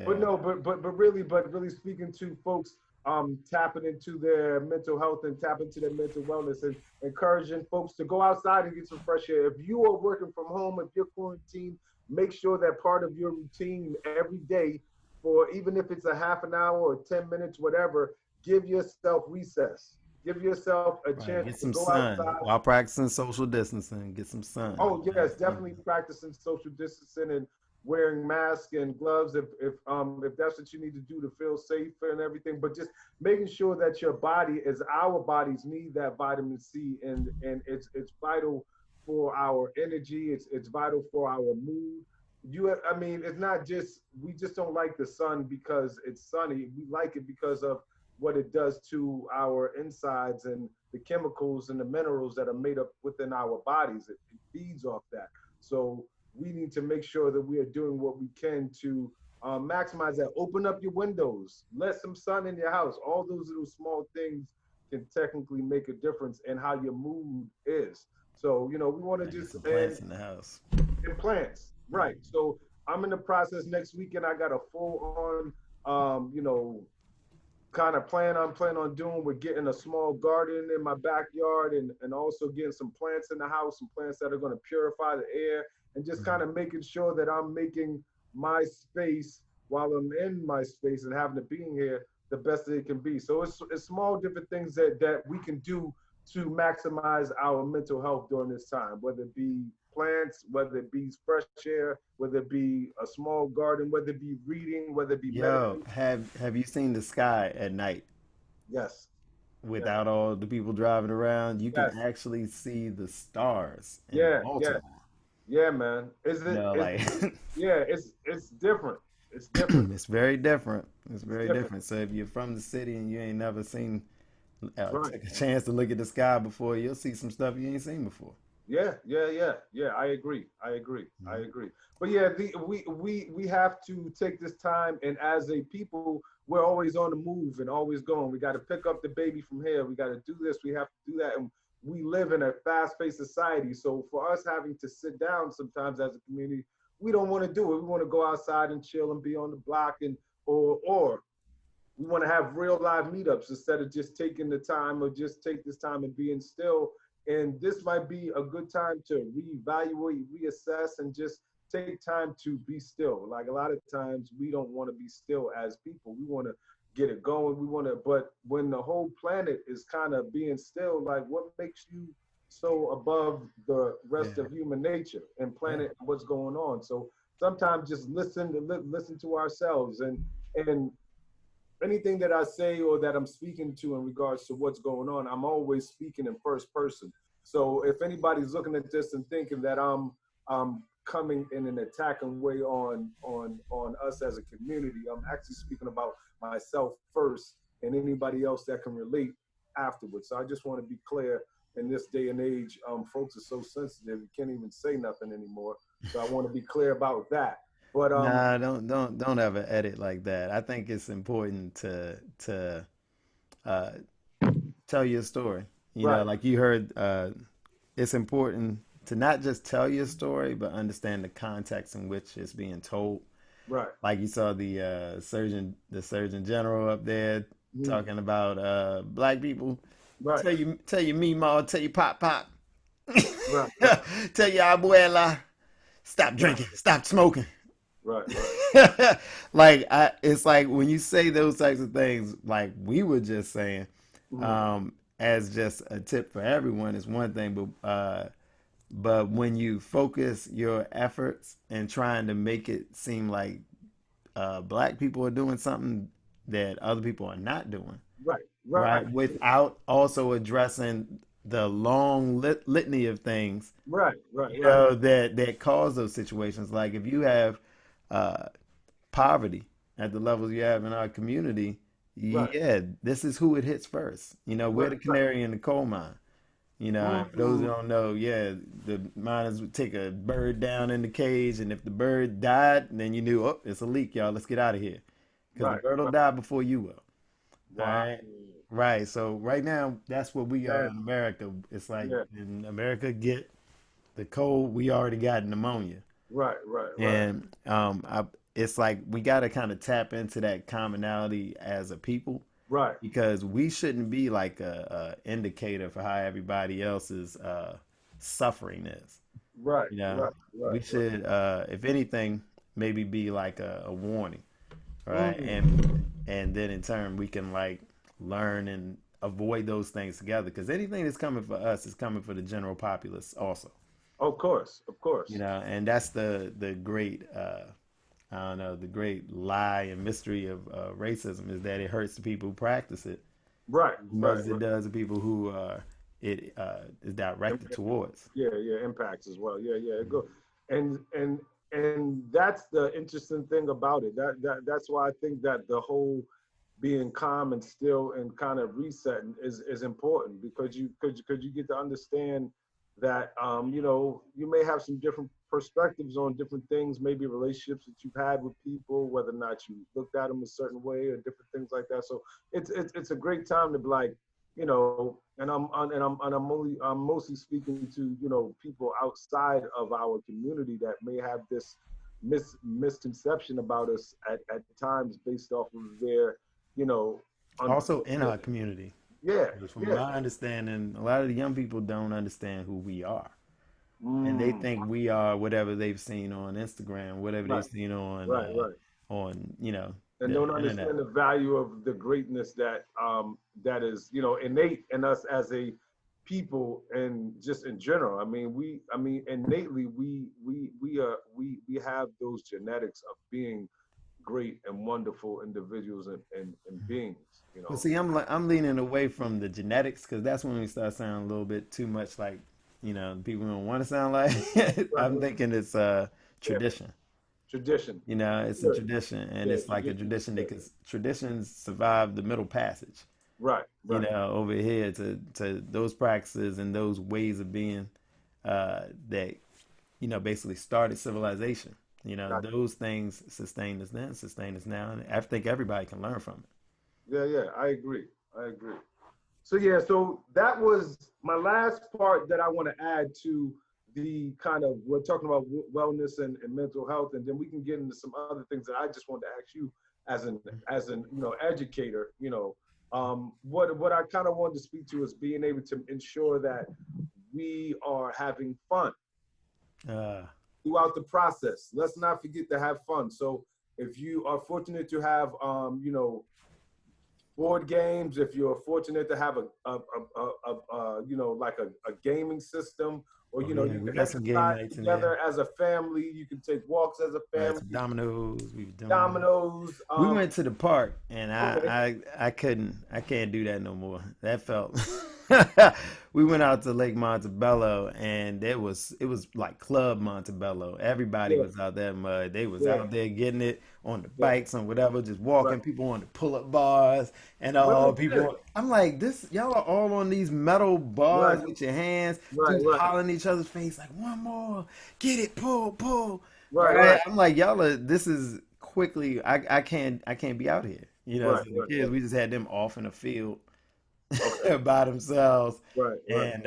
But Yeah. no, but really speaking to folks tapping into their mental health and tapping into their mental wellness and encouraging folks to go outside and get some fresh air. If you are working from home, if you're quarantined, make sure that part of your routine every day, for even if it's a half an hour or 10 minutes, whatever, give yourself recess. Give yourself a Right. chance Get to some go sun outside. while practicing social distancing. Get some sun. Oh yes, definitely practicing social distancing and wearing masks and gloves if that's what you need to do to feel safe and everything. But just making sure that your body, as our bodies need that vitamin C, and it's vital for our energy. It's vital for our mood. I mean, it's not just we just don't like the sun because it's sunny. We like it because of what it does to our insides and the chemicals and the minerals that are made up within our bodies. It feeds off that. So we need to make sure that we are doing what we can to maximize that. Open up your windows, let some sun in your house. All those little small things can technically make a difference in how your mood is. So, we want to I get just, some plants in the house. and plants, right? So I'm in the process next weekend. I got a full on, kind of plan on doing with getting a small garden in my backyard, and also getting some plants in the house, some plants that are going to purify the air, and just kind Mhm. of making sure that I'm making my space while I'm in my space and having it being here the best that it can be. So it's small different things that we can do to maximize our mental health during this time, whether it be plants, whether it be fresh air, whether it be a small garden, whether it be reading, whether it be Yo, meditating. have you seen the sky at night Yes, yes. without all the people driving around? You can Yes. actually see the stars in Yeah. Yes. Baltimore. Yeah, man. Is You it? know, Is like yeah. It's different. It's different. it's very different. It's It's very different. different. So if you're from the city and you ain't never seen, Right. take a chance to look at the sky before, you'll see some stuff you ain't seen before. Yeah. Yeah. Yeah. Yeah. I agree. I agree. I Mhm. agree. But yeah, we have to take this time, and as a people, we're always on the move and always going. We got to pick up the baby from here. We got to do this. We have to do that, and we live in a fast-paced society. So for us having to sit down sometimes as a community, we don't want to do it. We want to go outside and chill and be on the block, and or we want to have real live meetups instead of just taking the time or just take this time and being still. And this might be a good time to reevaluate, reassess, and just take time to be still. Like a lot of times, we don't want to be still as people. We want to get it going. We want to, but when the whole planet is kind of being still, like what makes you so above the rest Yeah, of human nature and yeah, planet and what's going on? So sometimes just listen to ourselves, and anything that I say or that I'm speaking to in regards to what's going on, I'm always speaking in first person. So if anybody's looking at this and thinking that I'm coming in an attacking way on us as a community, I'm actually speaking about myself first and anybody else that can relate afterwards. So I just want to be clear in this day and age, folks are so sensitive you can't even say nothing anymore. So I want to be clear about that. But nah, don't ever edit like that. I think it's important to uh, tell your story. You know, right, like you heard, it's important to not just tell your story, but understand the context in which it's being told. right, Like you saw the Surgeon General up there mhm, talking about black people. right, Tell you Mima, tell you Pop, right, right. tell your abuela, stop Right, drinking, stop smoking. right, right. It's like when you say those types of things, like we were just saying, Mhm. as just a tip for everyone is one thing, but when you focus your efforts and trying to make it seem like black people are doing something that other people are not doing, Right, right, right? Without also addressing the long litany of things, right, right, you right, know, that cause those situations. Like if you have uh, poverty at the levels you have in our community, right, yeah, this is who it hits first. You know, we're right, the right. canary in the coal mine. You know, and for those who Mm, don't know, yeah, the miners would take a bird down in the cage, and if the bird died, then you knew, oh, it's a leak, y'all. Let's get out of here, because the right, bird will right. die before you will. All Wow. right, right. So right now, that's what we are Yeah, in America. It's like yeah. in America, get the cold. We already got pneumonia, Right, right, right. and it's like we got to kind of tap into that commonality as a people Right. because we shouldn't be like a indicator for how everybody else's suffering is. Right. You know, Right. Right. we Right. should, if anything, maybe be like a warning, right? Mm, And then in turn we can like learn and avoid those things together because anything that's coming for us is coming for the general populace also. of course. Of You course. know, and that's the great I don't know, the great lie and mystery of racism is that it hurts the people who practice it Right. as much Right. as it Right. does the people who it is directed towards. Yeah, yeah, impacts as well. Yeah, yeah, go, and that's the interesting thing about it. That's why I think that the whole being calm and still and kind of resetting is important because you get to understand that you may have some different perspectives on different things, maybe relationships that you've had with people, whether or not you looked at them a certain way or different things like that. So it's a great time to be like, and I'm mostly speaking to people outside of our community that may have this misconception about us at times based off of their you know Also in yeah, our community. yeah, From yeah. my understanding, a lot of the young people don't understand who we are. And they Mm, think we are whatever they've seen on Instagram, whatever they've right, seen right, right. on And the don't internet. understand the value of the greatness that is innate in us as a people and just in general. I mean innately we have those genetics of being great and wonderful individuals and beings. But see, I'm leaning away from the genetics because that's when we start sounding a little bit too much like people don't want to sound like. Right, I'm right. thinking it's Yeah, tradition. tradition. It's a Good. tradition, and Yeah, it's like a tradition. tradition Yeah. because traditions survive the Middle Passage. Right, right. Over here to those practices and those ways of being that basically started civilization. Got Those things sustain us then, sustain us now, and I think everybody can learn from it. Yeah, yeah. I agree. I agree. So yeah, so that was my last part that I want to add to the kind of we're talking about wellness and mental health, and then we can get into some other things that I just wanted to ask you as an educator. What I kind of wanted to speak to is being able to ensure that we are having fun Uh, throughout the process. Let's not forget to have fun. So if you are fortunate to have board games, if you're fortunate to have like a gaming system, or oh yeah, you we can got some game exercise nights in there. together as a family, you can take walks as a Right, some family, dominoes. We were doing. dominoes. We went to the park, and Okay, I can't do that no more. That felt. We went out to Lake Montebello, and it was like Club Montebello. Everybody yeah, was out there mud. They was yeah, out there getting it on the yeah, bikes and whatever, just right. walking. People on the pull up bars and Women all did it. people. I'm like, this y'all are all on these metal Right, bars with your hands, right, dudes right, hollering in each other's face like one more, get it, pull, pull. right, Right? right, I'm like, y'all are. This is quickly. I can't be out here. right, So the right, kids, right. we just had them off in the field Okay, by themselves, right, right. and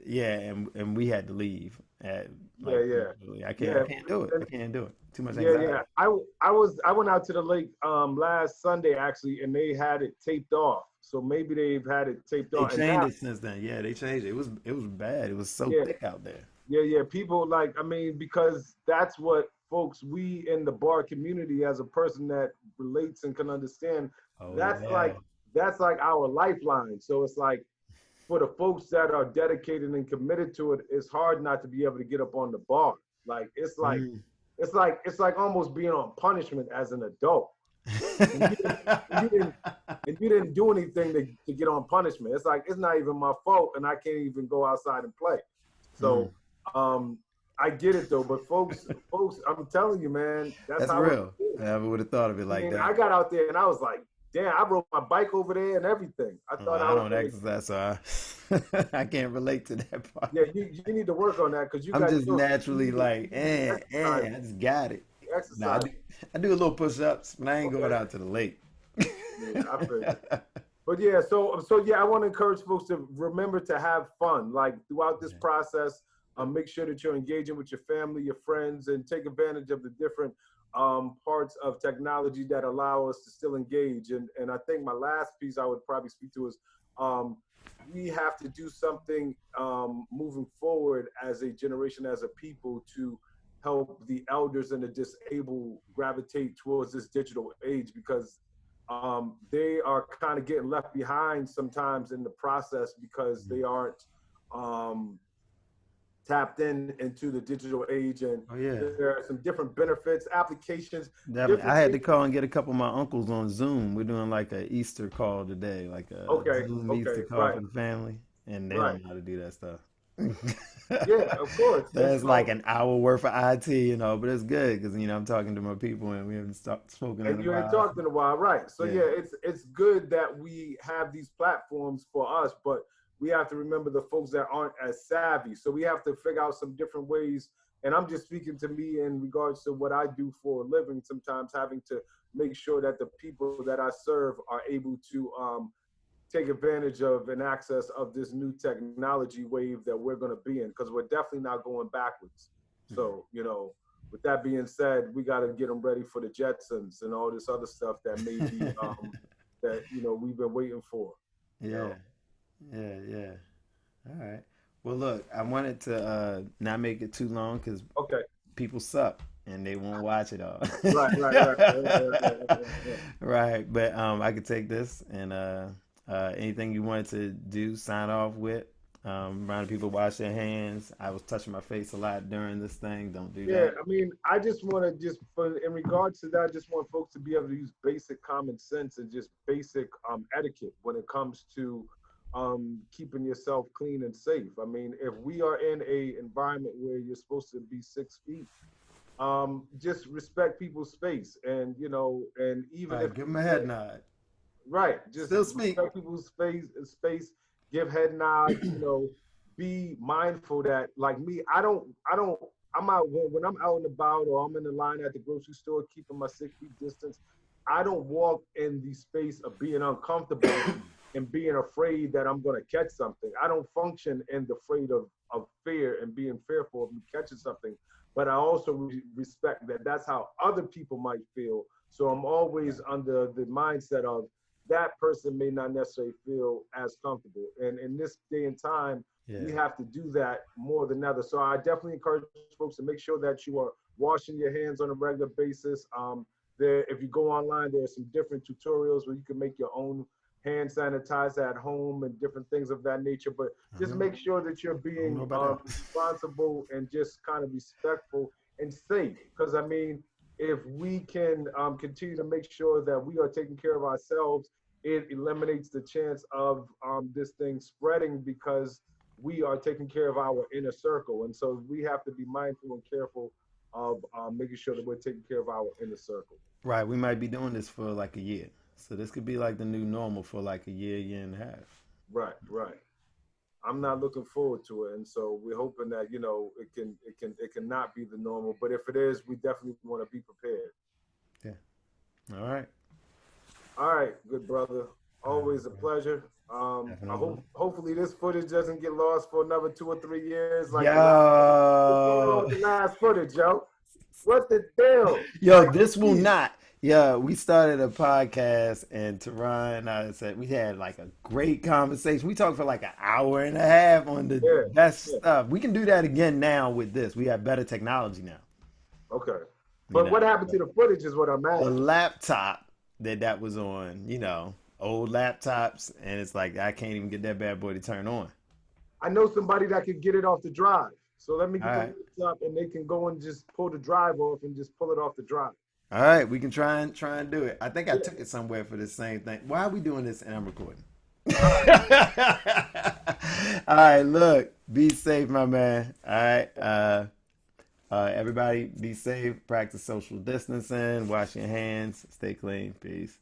yeah, and we had to leave at Yeah, like yeah, I yeah. can't do it. I can't do it. Too much Yeah, yeah. anxiety. I went out to the lake last Sunday actually, and they had it taped off. So maybe they've had it taped They on. And changed now, it since then. Yeah, they changed it. It was bad. It was so yeah, thick out there. yeah, yeah. People like, because that's what folks we in the bar community, as a person that relates and can understand, Oh that's yeah. like that's like our lifeline. So it's like for the folks that are dedicated and committed to it, it's hard not to be able to get up on the bar. Like Mm. it's like almost being on punishment as an adult. And you didn't and you didn't and you didn't do anything to get on punishment. It's like it's not even my fault and I can't even go outside and play. Mm. So um I get it though, but folks, I'm telling you, man, that's That's how it real. I is. never would have thought of it I like mean, that. I got out there and I was like, damn, I rode my bike over there and everything. I Well, thought I I was don't really, exercise, so I can't relate to that part. yeah, you need to work on that because you I'm got just you naturally need to like, exercise. I just got it. Nah, Exercise. I do a little push-ups, but I ain't going Okay. out to the lake. Yeah, I feel you. But yeah, so yeah, I want to encourage folks to remember to have fun, like throughout this process. Make sure that you're engaging with your family, your friends, and take advantage of the different parts of technology that allow us to still engage. And I think my last piece I would probably speak to is um, we have to do something moving forward as a generation, as a people, to help the elders and the disabled gravitate towards this digital age because they are kind of getting left behind sometimes in the process because they aren't um, tapped in into the digital age, and Oh yeah, there are some different benefits, applications, definitely. different I had to things. call and get a couple of my uncles on Zoom. We're doing like a Easter call today, like a Okay, Zoom Easter okay, call right, for the family, and they right. don't know how to do that stuff. Yeah, of course. And That's like so, an hour worth of IT, but it's good because I'm talking to my people and we haven't spoken in and a you ain't while. talked in a while, right? So Yeah. yeah, it's good that we have these platforms for us, but we have to remember the folks that aren't as savvy. So we have to figure out some different ways. And I'm just speaking to me in regards to what I do for a living. Sometimes having to make sure that the people that I serve are able to take advantage of and access of this new technology wave that we're going to be in because we're definitely not going backwards. So, with that being said, we got to get them ready for the Jetsons and all this other stuff that maybe that we've been waiting for. You Yeah. know. Yeah. Yeah. All right. Well, look, I wanted to not make it too long because Okay. people suck and they won't watch it all. Right. Right. Right. Right. Right. But I could take this and anything you wanted to do, sign off with. Reminding people wash their hands. I was touching my face a lot during this thing. Don't do Yeah, that. I mean, I just want to just for in regards to that, I just want folks to be able to use basic common sense and just basic etiquette when it comes to keeping yourself clean and safe. I mean, if we are in a environment where you're supposed to be 6 feet, just respect people's space, and and All even if right, give them a people head nod. right, just Still speak. respect people's space, give head nods, be mindful that like me, I don't I'm out when I'm out and about or I'm in the line at the grocery store keeping my 6 feet distance. I don't walk in the space of being uncomfortable and being afraid that I'm gonna catch something. I don't function in the afraid of fear and being fearful of me catching something. But I also respect that that's how other people might feel. So I'm always under the mindset of that person may not necessarily feel as comfortable. And in this day and time, we Yeah. have to do that more than ever. So I definitely encourage folks to make sure that you are washing your hands on a regular basis. If you go online, there are some different tutorials where you can make your own hand sanitizer at home and different things of that nature. But I don't just know. make sure that you're I don't know being about that. responsible and just kind of respectful and safe. Because I mean, if we can continue to make sure that we are taking care of ourselves, it eliminates the chance of this thing spreading because we are taking care of our inner circle. And so we have to be mindful and careful of making sure that we're taking care of our inner circle. Right, we might be doing this for like a year. So this could be like the new normal for like a year, year and a half. Right, right. I'm not looking forward to it, and so we're hoping that it can not be the normal. But if it is, we definitely want to be prepared. Yeah. All right. All right, good brother. All Always a right, bro. pleasure. I Definitely. hopefully this footage doesn't get lost for another 2 or 3 years like the last footage. What's going on Yo. with the last footage, yo? What the deal? Yo, Like, this will please. not. Yeah, we started a podcast and Teron and I said we had like a great conversation. We talked for like an hour and a half on the Yeah, best yeah. stuff. We can do that again now with this. We have better technology now. Okay. You But know, what happened to the footage is what I'm the asking. laptop that was on, old laptops, and it's like I can't even get that bad boy to turn on. I know somebody that could get it off the drive. So let me All get the right. laptop and they can go and just pull the drive off and just pull it off the drive. All right, we can try and do it. I think I Yeah. took it somewhere for the same thing. Why are we doing this and I'm recording? All right. All right, look, be safe, my man. All right, everybody, be safe. Practice social distancing. Wash your hands. Stay clean. Peace.